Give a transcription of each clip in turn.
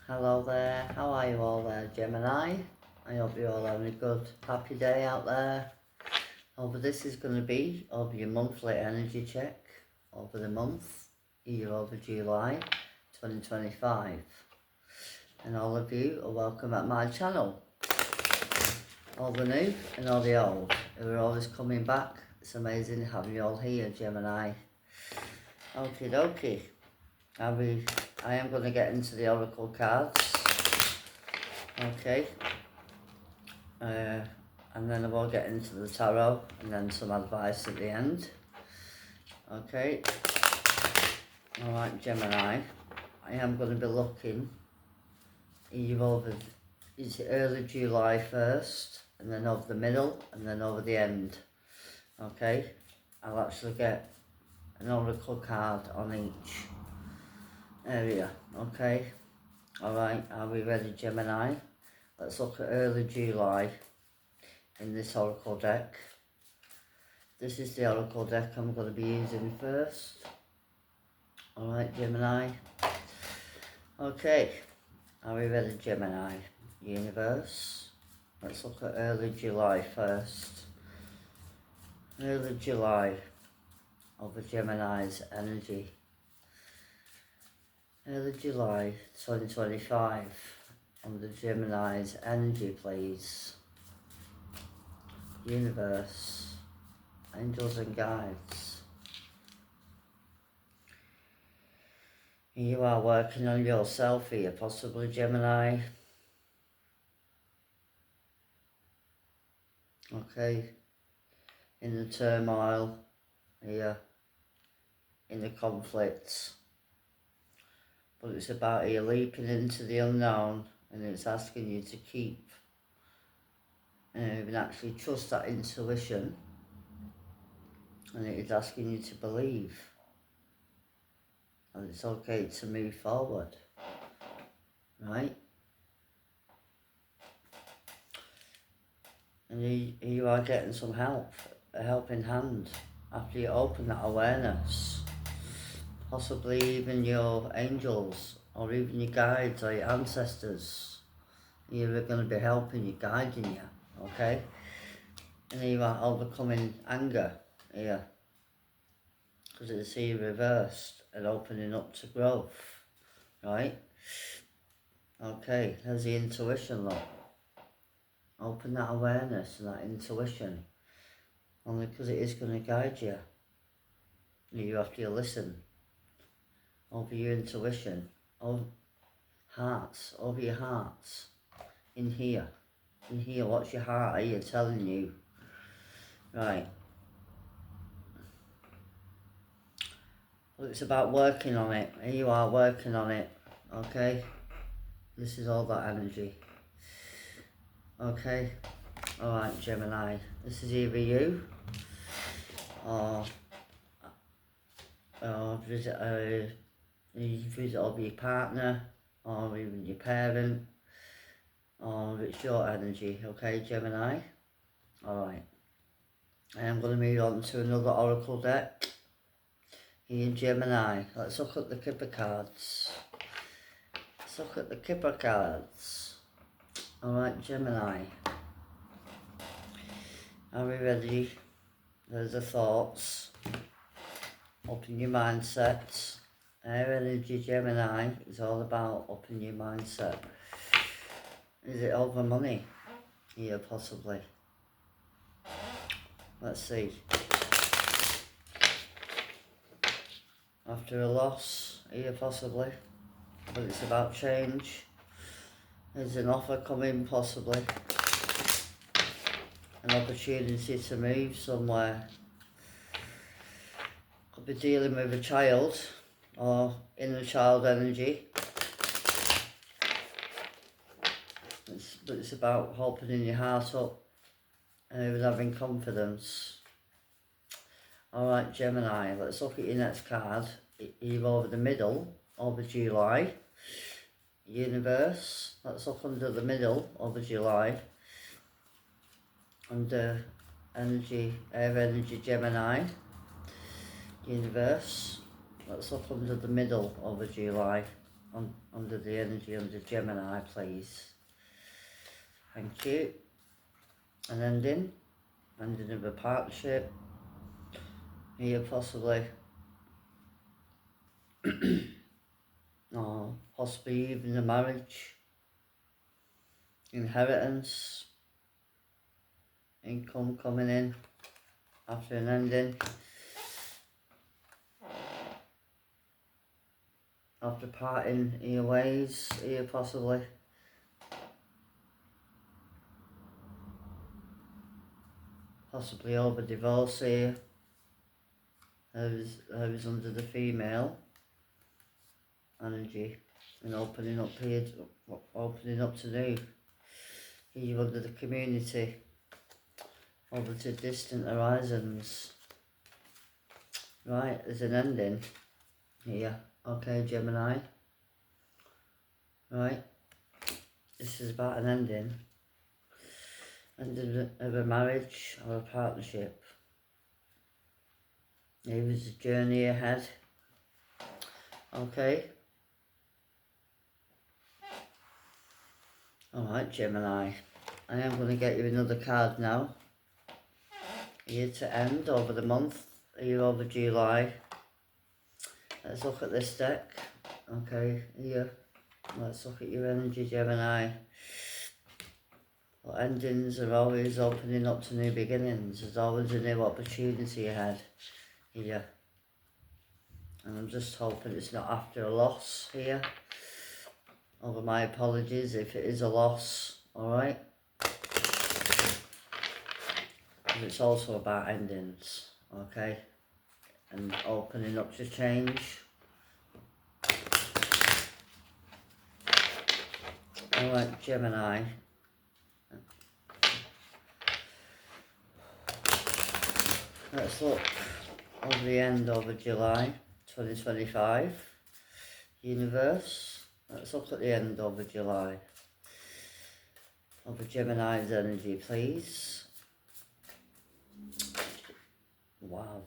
Hello there, how are you all there, Gemini? I hope you're all having a good, happy day out there. This is going to be over your monthly energy check over the month, year over July 2025. And all of you are welcome at my channel. All the new and all the old, who are always coming back. It's amazing having you all here, Gemini. Okie dokie. I am going to get into the oracle cards. Okay. And then I will get into the tarot and then some advice at the end. Okay. Alright, Gemini. I am going to be looking either over, is it early July first, and then over the middle, and then over the end. Okay. I'll actually get an oracle card on each area. Okay. Alright, are we ready, Gemini? Let's look at early July in this oracle deck. This is the oracle deck I'm going to be using first. Alright, Gemini. Okay, are we ready, Gemini? Universe. Let's look at early July first. Early July over Gemini's energy. Early July 2025 on the Gemini's energy, please. Universe, angels and guides. You are working on yourself here, possibly, Gemini. Okay, in the turmoil here, in the conflicts. But it's about you leaping into the unknown, and it's asking you to keep and actually trust that intuition, and it is asking you to believe, and it's okay to move forward, right? And you are getting some help, a helping hand, after you open that awareness. Possibly even your angels, or even your guides, or your ancestors. You're going to be helping you, guiding you, okay? And you are overcoming anger here, because it's here reversed and opening up to growth, right? Okay, there's the intuition, look. Open that awareness and that intuition, only because it is going to guide you. You have to listen. Over your intuition, over your hearts, in here, what's your heart here telling you, right? Well, it's about working on it, here you are working on it, okay? This is all that energy, okay? Alright, Gemini, this is either you, or you visit over your partner, or even your parent, or it's your energy, okay, Gemini? Alright. I am going to move on to another oracle deck. Here in Gemini. Let's look at the Kipper cards. Let's look at the Kipper cards. Alright, Gemini. Are we ready? There's the thoughts. Open your mindset. Air energy, Gemini, is all about upping your mindset. Is it over money? Yeah, possibly. Let's see. After a loss, yeah, possibly. But it's about change. There's an offer coming, possibly. An opportunity to move somewhere. Could be dealing with a child, or inner child energy. But it's about opening your heart up and having confidence. Alright, Gemini, let's look at your next card. You're over the middle, over July. Universe, let's look under the middle, over July. Under energy, air energy, Gemini. Universe, let's look under the middle, over July. under the energy under Gemini, please. Thank you. An ending of a partnership. Here possibly. Or possibly even a marriage. Inheritance. Income coming in after an ending. After parting your ways, here possibly. Possibly over divorce here. Who's under the female energy and opening up here, opening up to new. Here under the community, over to distant horizons. Right, there's an ending here. Okay, Gemini. Right, this is about an ending of a marriage or a partnership. There is a journey ahead. Okay. Alright, Gemini. I am going to get you another card now. Here to end over the month. Here over July. Let's look at this deck. Okay, here. Let's look at your energy, Gemini. Well, endings are always opening up to new beginnings. There's always a new opportunity ahead. Here. And I'm just hoping it's not after a loss here. Over my apologies if it is a loss. Alright. It's also about endings. Okay. And opening up to change. Alright, Gemini. Let's look over the end over July 2025. Universe. Let's look at the end over July. Over Gemini's energy, please. Wow.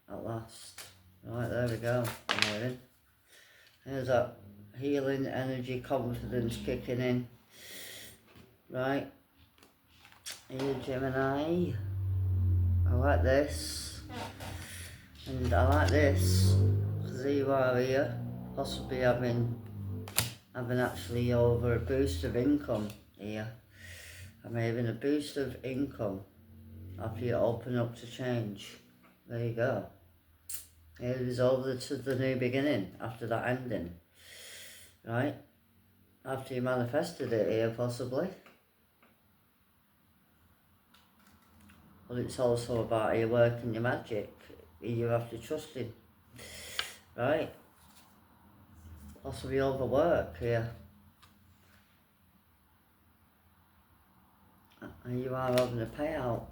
At last. Right, there we go. I'm hearing. There's that healing energy, confidence kicking in. Right. Here, Gemini. I like this. And I like this. Because here you are here. Possibly having actually over a boost of income here. I'm having a boost of income after you open up to change. There you go. It is over to the new beginning after that ending. Right? After you manifested it here, possibly. But it's also about your work and your magic. You have to trust in. Right? Possibly overwork here. And you are having a payout.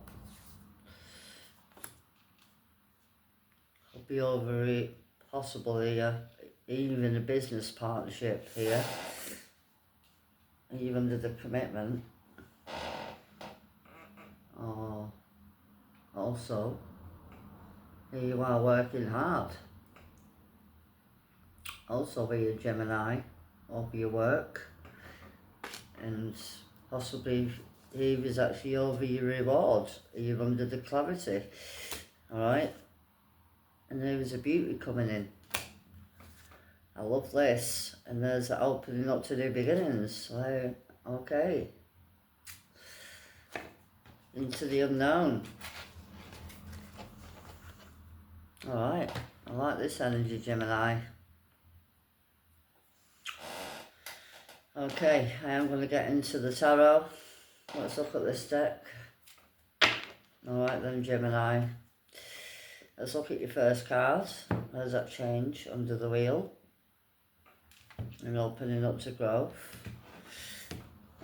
Could be over it, possibly even a business partnership here. Even under the commitment. Or also, here you are working hard. Also with your Gemini, over your work. And possibly he was actually over your reward. You're under the clarity. Alright? And there was a beauty coming in. I love this. And there's that opening up to new beginnings. So, okay. Into the unknown. Alright. I like this energy, Gemini. Okay, I am going to get into the tarot. Let's look at this deck. Alright then, Gemini. Let's look at your first card. There's that change under the wheel. And opening up to growth.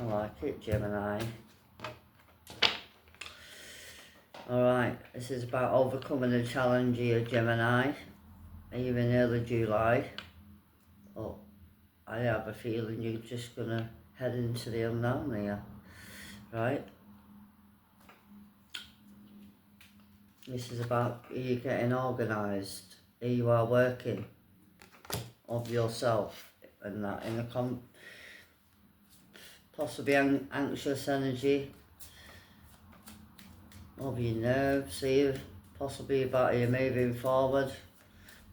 I like it, Gemini. Alright, this is about overcoming a challenge here, Gemini. Even early July. Oh, I have a feeling you're just going to head into the unknown here. Right? This is about you getting organised. Here you are working of yourself and that in a possibly anxious energy over your nerves here, possibly about you moving forward,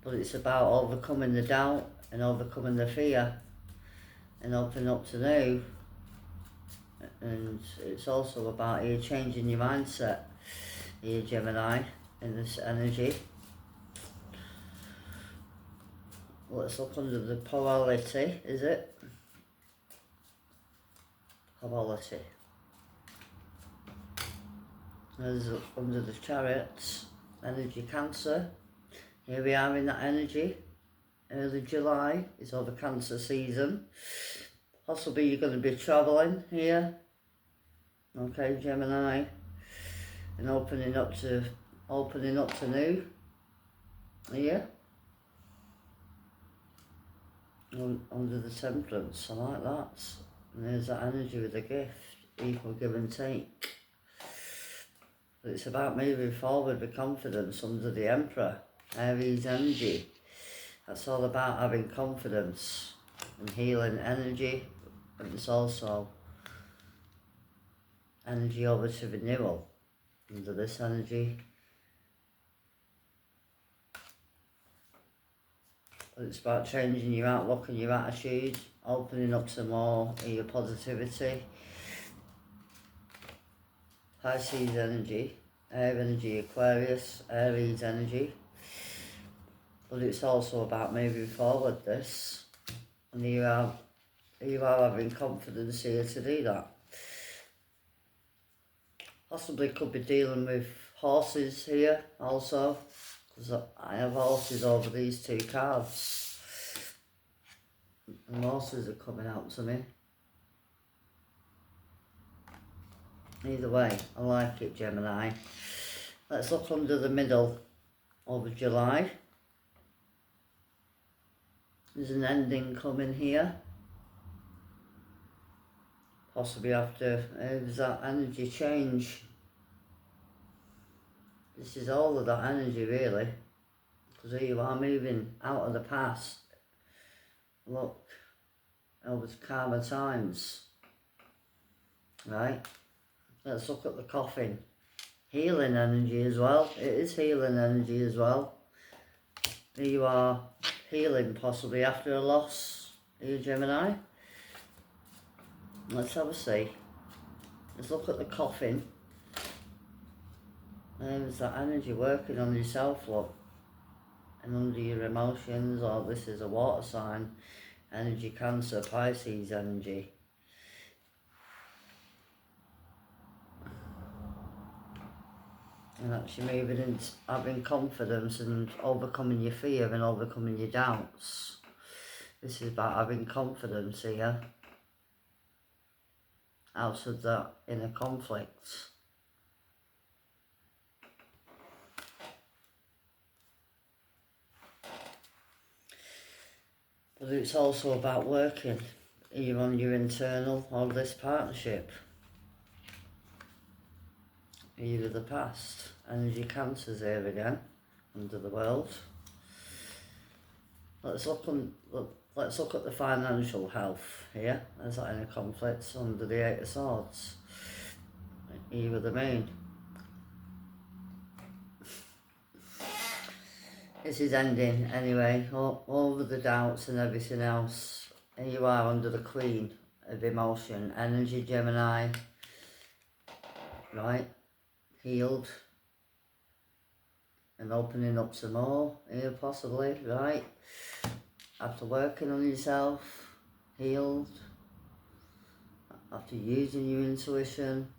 but it's about overcoming the doubt and overcoming the fear and opening up to new. And it's also about you changing your mindset here, Gemini, in this energy. Let's look under the polarity, is it? Polarity. There's under the chariots, energy Cancer. Here we are in that energy. Early July is over Cancer season. Possibly you're going to be travelling here. Okay, Gemini. And opening up to new. Here. Under the Temperance, I like that. And there's that energy with the gift, equal give and take. But it's about moving forward with confidence under the Emperor, Aries energy. That's all about having confidence and healing energy, and it's also energy over to renewal under this energy. It's about changing your outlook and your attitude, opening up to more of your positivity. Pisces energy, air energy, Aquarius, Aries energy. But it's also about moving forward this. And you are having confidence here to do that. Possibly could be dealing with horses here also, because I have horses over these two cards. And horses are coming out to me. Either way, I like it, Gemini. Let's look under the middle of July. There's an ending coming here. Possibly after there's that energy change. This is all of that energy really. Because here you are moving out of the past. Look, over to calmer times. Right? Let's look at the coffin. Healing energy as well. It is healing energy as well. Here you are healing possibly after a loss. Here, Gemini. Let's have a see. Let's look at the coffin. There's that energy working on yourself, look. And under your emotions, or this is a water sign. Energy Cancer, Pisces energy. And actually moving into having confidence and overcoming your fear and overcoming your doubts. This is about having confidence here. Out of that inner conflict. But it's also about working either on your internal or this partnership. Either the past. Energy Cancers here again, under the world. Let's look at the financial health here. There's that inner conflict under the Eight of Swords. Either the Moon. This is ending anyway, over the doubts and everything else. Here you are under the Queen of Emotion, Energy Gemini. Right, healed. And opening up some more here possibly, right? After working on yourself, healed. After using your intuition.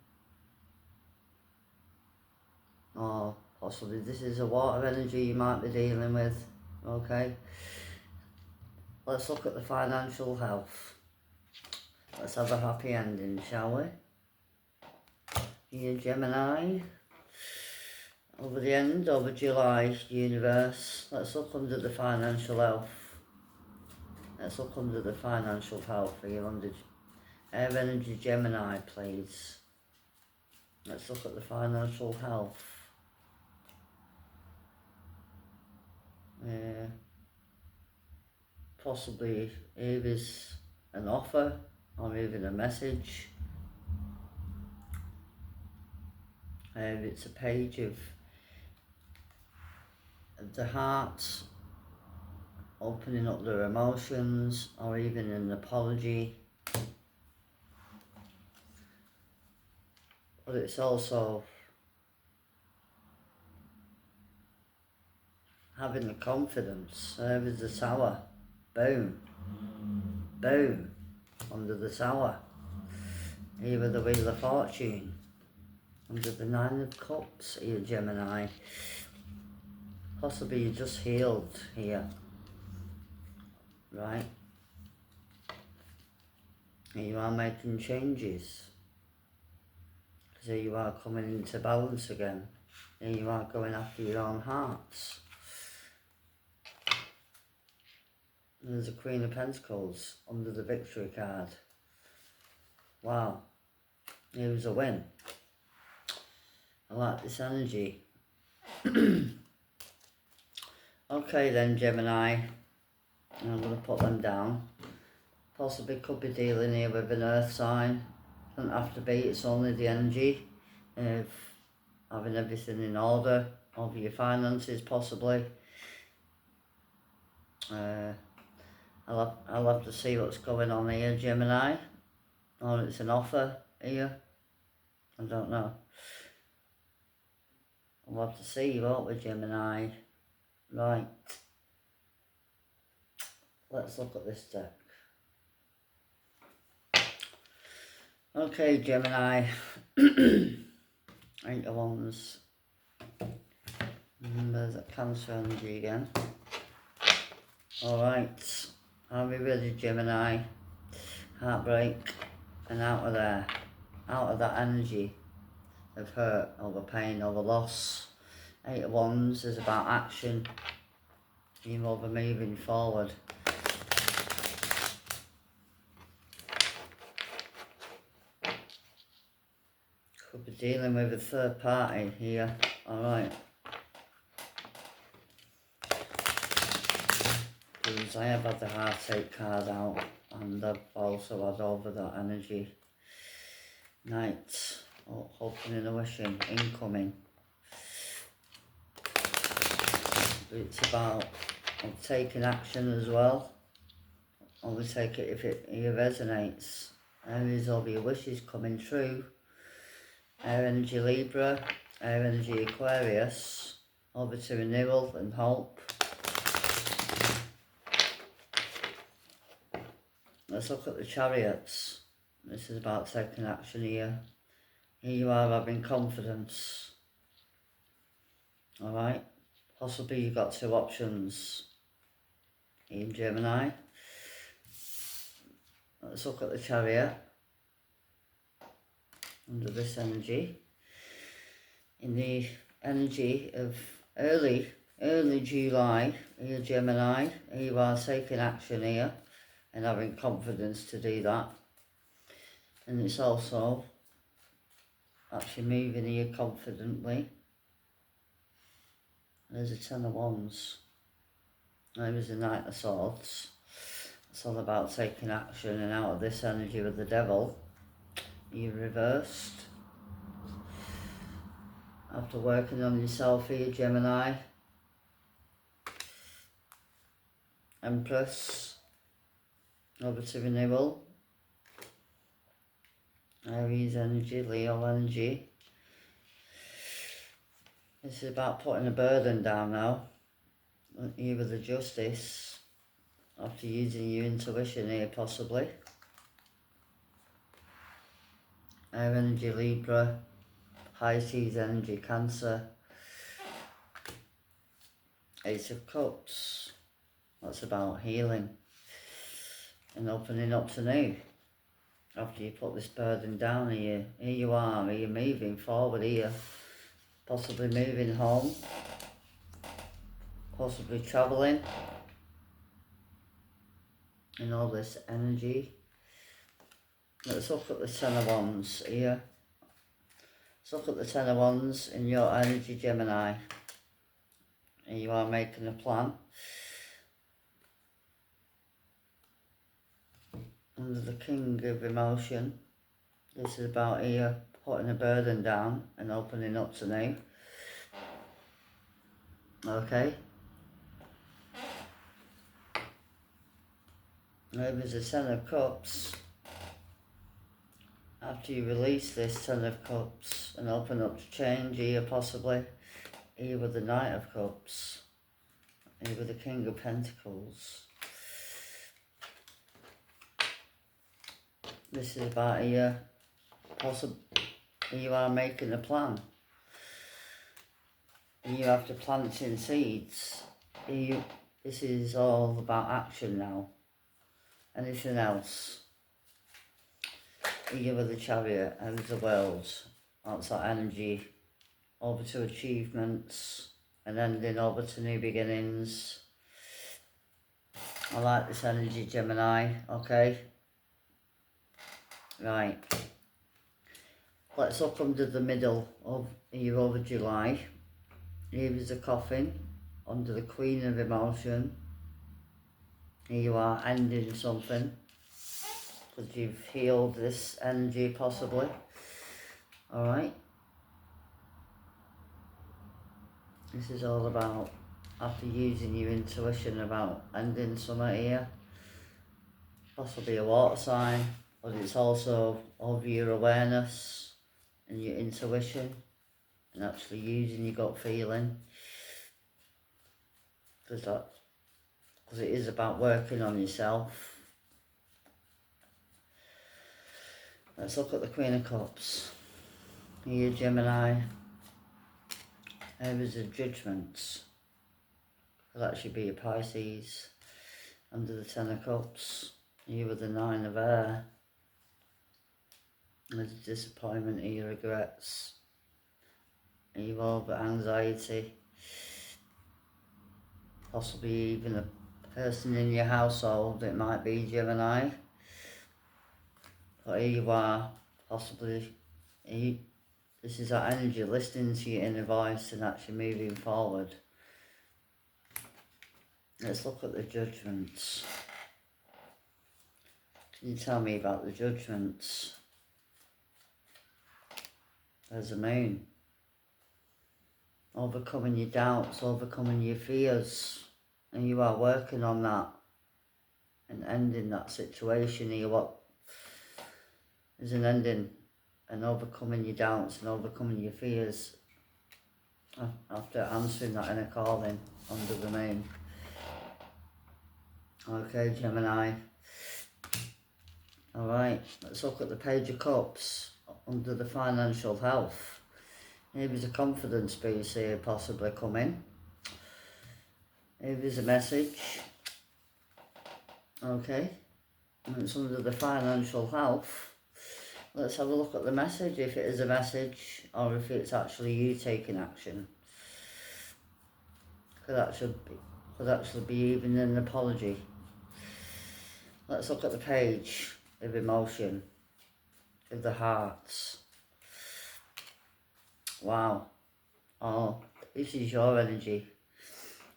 Or possibly this is a water energy you might be dealing with, okay? Let's look at the financial health. Let's have a happy ending, shall we? Here, Gemini. Over the end, over July, universe. Let's look under the financial health. Let's look under the financial health here under Air Energy Gemini, please. Let's look at the financial health. possibly here is an offer or even a message. It's a page of the heart, opening up their emotions, or even an apology. But it's also having the confidence. There is the Tower. Boom. Boom. Under the Tower. Here with the Wheel of Fortune. Under the Nine of Cups here, Gemini. Possibly you just healed here. Right? Here you are making changes. Because here you are coming into balance again. Here you are going after your own hearts. And there's a Queen of Pentacles under the Victory card. Wow. Here was a win. I like this energy. Okay then, Gemini. I'm going to put them down. Possibly could be dealing here with an earth sign. Doesn't have to be, it's only the energy of having everything in order over your finances, possibly. I'll have to see what's going on here, Gemini. Or it's an offer here. I don't know. We'll have to see, won't we, Gemini? Right. Let's look at this deck. Okay, Gemini. 8 of Wands. And there's that Cancer energy again. Alright. Are we ready, Gemini? Heartbreak. And out of there. Out of that energy of hurt, over pain, over loss. 8 of Wands is about action. You're over moving forward. Could be dealing with a third party here. Alright. Because I have had the heartache card out, and I've also had over that energy. Knight. Oh, hoping and wishing. Incoming. It's about taking action as well. Only take it if it resonates. Areas of your wishes coming true. Air energy Libra, air energy Aquarius, over to renewal and hope. Let's look at the Chariots. This is about taking action here. Here you are having confidence. Alright. Possibly you've got 2 options in Gemini. Let's look at the Chariot. Under this energy. In the energy of early July, here Gemini, here you are taking action here and having confidence to do that. And it's also actually moving here confidently. There's a 10 of Wands. There is a Knight of Swords. It's all about taking action and out of this energy with the Devil. You reversed. After working on yourself here, Gemini. Empress. Over to renewal. Aries energy, Leo energy. This is about putting a burden down now. Here with the Justice. After using your intuition here, possibly. Air energy Libra, Pisces energy Cancer, Ace of Cups. That's about healing and opening up to new. After you put this burden down here you are, here you're moving forward here, possibly moving home, possibly travelling, and all this energy. Let's look at the 10 of Wands here. Let's look at the 10 of Wands in your energy, Gemini. And you are making a plan. under the King of Emotion. This is about here putting a burden down and opening up to new. Okay. There's a Ten of Cups. After you release this Ten of Cups and open up to change here possibly, here with the Knight of Cups, here with the King of Pentacles. This is about here, possibly you are making a plan. You have to plant in seeds. This is all about action now. Anything else? Here with the Chariot and the World. That's that energy. Over to achievements and ending over to new beginnings. I like this energy, Gemini. Okay. Right. Let's look under the middle of here over July. Here is a coffin under the Queen of Emotion. Here you are ending something because you've healed this energy possibly. Alright. This is all about after using your intuition about ending something here. Possibly a water sign, but it's also of your awareness and your intuition and actually using your gut feeling. Because it is about working on yourself. Let's look at the Queen of Cups. Here, Gemini. There is a Judgment. Could actually be a Pisces. Under the Ten of Cups. Here with the Nine of Air. There's disappointment, here, regrets. Here over anxiety. Possibly even a person in your household, it might be Gemini. But here you are, possibly, this is that energy, listening to your inner voice and actually moving forward. Let's look at the Judgments. Can you tell me about the Judgments? There's a Moon. Overcoming your doubts, overcoming your fears. And you are working on that. And ending that situation here. What is an ending? And overcoming your doubts and overcoming your fears. After answering that inner calling under the Moon. Okay, Gemini. Alright, let's look at the Page of Cups under the financial health. Here is a confidence piece here possibly coming. Here is a message. Okay, and it's under the financial health. Let's have a look at the message, if it is a message or if it's actually you taking action. Could actually be even an apology. Let's look at the Page of Emotion, of the Hearts. Wow. Oh, this is your energy.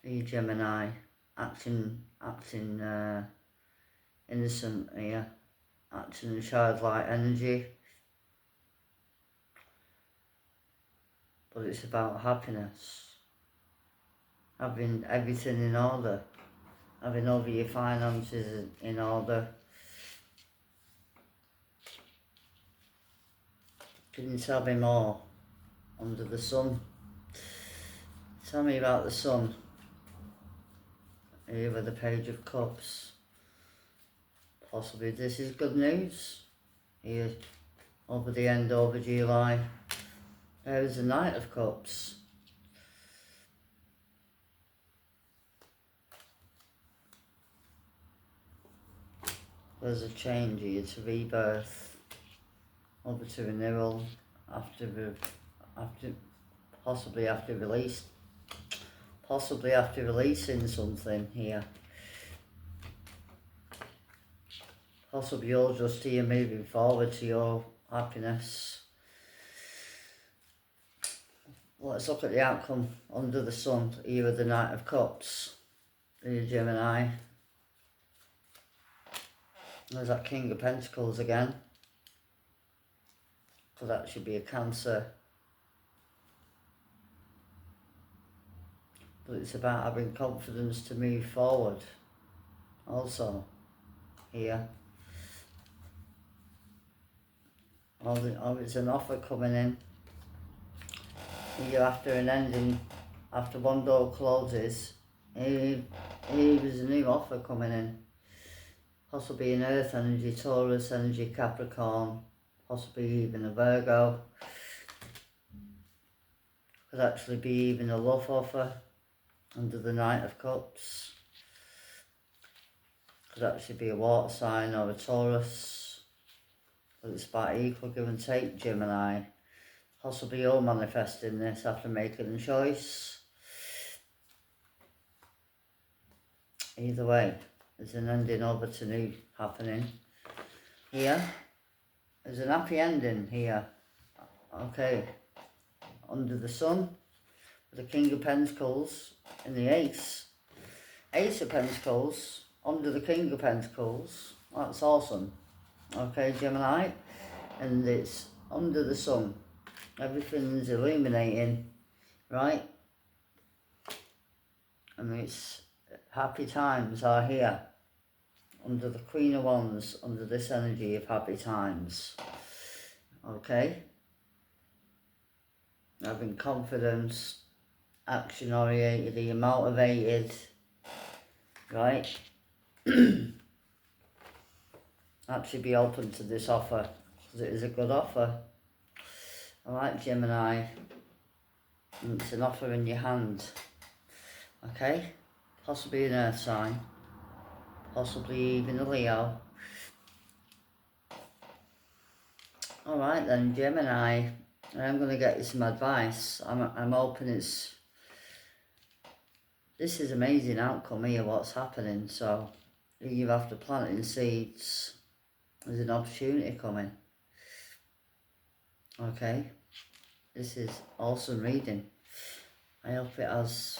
You Gemini, acting innocent here, acting childlike energy. But it's about happiness. Having everything in order. Having all your finances in order. Can you tell me more? Under the Sun. Tell me about the Sun. Here with the Page of Cups. Possibly this is good news. Here, over the end, over July. There is the Knight of Cups. There's a change here to rebirth, over to renewal, possibly after releasing something here. Possibly you're just here moving forward to your happiness. Let's look at the outcome under the Sun, here with the Knight of Cups, here Gemini. There's that King of Pentacles again. Could actually be a Cancer. But it's about having confidence to move forward. Also, here. Or it's an offer coming in. Here after an ending, after one door closes, here is a new offer coming in. Possibly an Earth energy, Taurus energy, Capricorn, possibly even a Virgo. Could actually be even a love offer under the Knight of Cups. Could actually be a water sign or a Taurus. But it's about equal give and take, Gemini. Possibly you're manifesting this after making a choice. Either way, there's an ending over to new happening. Here, there's an happy ending here. Okay, under the Sun, with the King of Pentacles and the Ace. Ace of Pentacles, under the King of Pentacles. That's awesome. Okay, Gemini. And it's under the Sun. Everything's illuminating, right? And it's happy times are here. Under the Queen of Wands, under this energy of happy times. Okay? Having confidence, action oriented, you're motivated, right? Actually be open to this offer, because it is a good offer. Alright, Gemini, and it's an offer in your hand. Okay? Possibly an earth sign, possibly even a Leo. Alright then, Gemini, I'm going to get you some advice. I'm hoping this is amazing outcome here, what's happening. So, you're after planting seeds, there's an opportunity coming. Okay, this is awesome reading. I hope it has.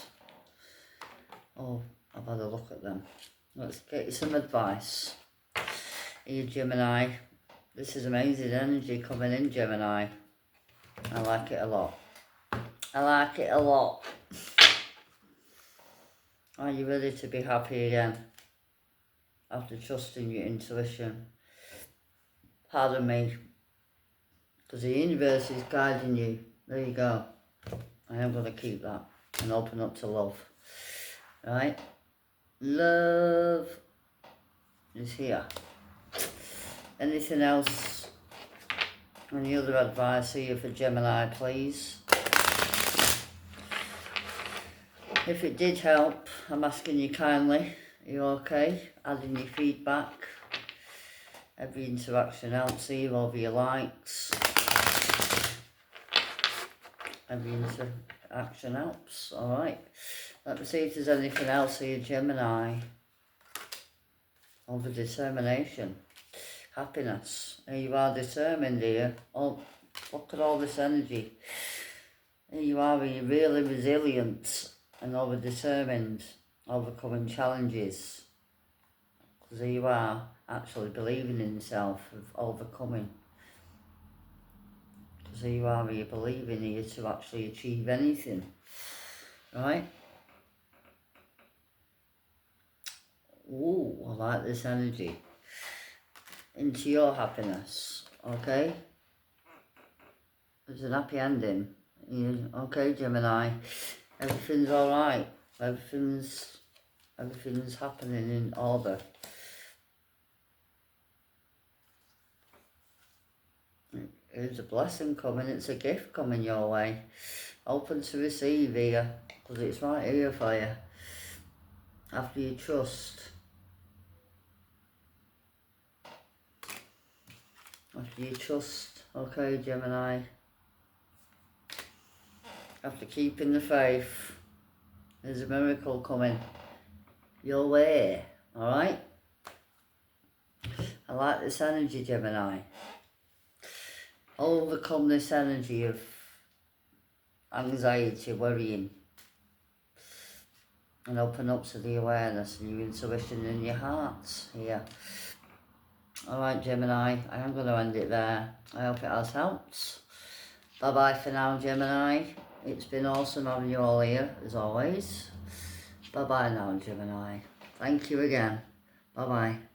Oh, I've had a look at them. Let's get you some advice. Here, Gemini. This is amazing energy coming in, Gemini. I like it a lot. I like it a lot. Are you ready to be happy again? After trusting your intuition. Pardon me. Because the universe is guiding you. There you go. I am going to keep that and open up to love. Right? Love is here. Anything else? Any other advice here for Gemini, please? If it did help, I'm asking you kindly, are you okay? Adding your feedback. Every interaction helps here, over your likes. Every interaction helps, alright. Let me see if there's anything else here, Gemini. Over determination. Happiness. Here you are determined here. Oh, look at all this energy. Here you are, you're really resilient and over determined, overcoming challenges. Because here you are, actually believing in yourself, of overcoming. Because here you are, you're believing here to actually achieve anything. Right? Ooh, I like this energy. Into your happiness, okay? There's an happy ending. Okay, Gemini. Everything's alright. Everything's happening in order. There's a blessing coming, it's a gift coming your way. Open to receive here, because it's right here for you. After you trust. After you trust, okay, Gemini. After keeping the faith, there's a miracle coming your way, alright? I like this energy, Gemini. Overcome this energy of anxiety, worrying, and open up to the awareness and your intuition in your heart here. Alright, Gemini, I am going to end it there. I hope it has helped. Bye-bye for now, Gemini. It's been awesome having you all here, as always. Bye-bye now, Gemini. Thank you again. Bye-bye.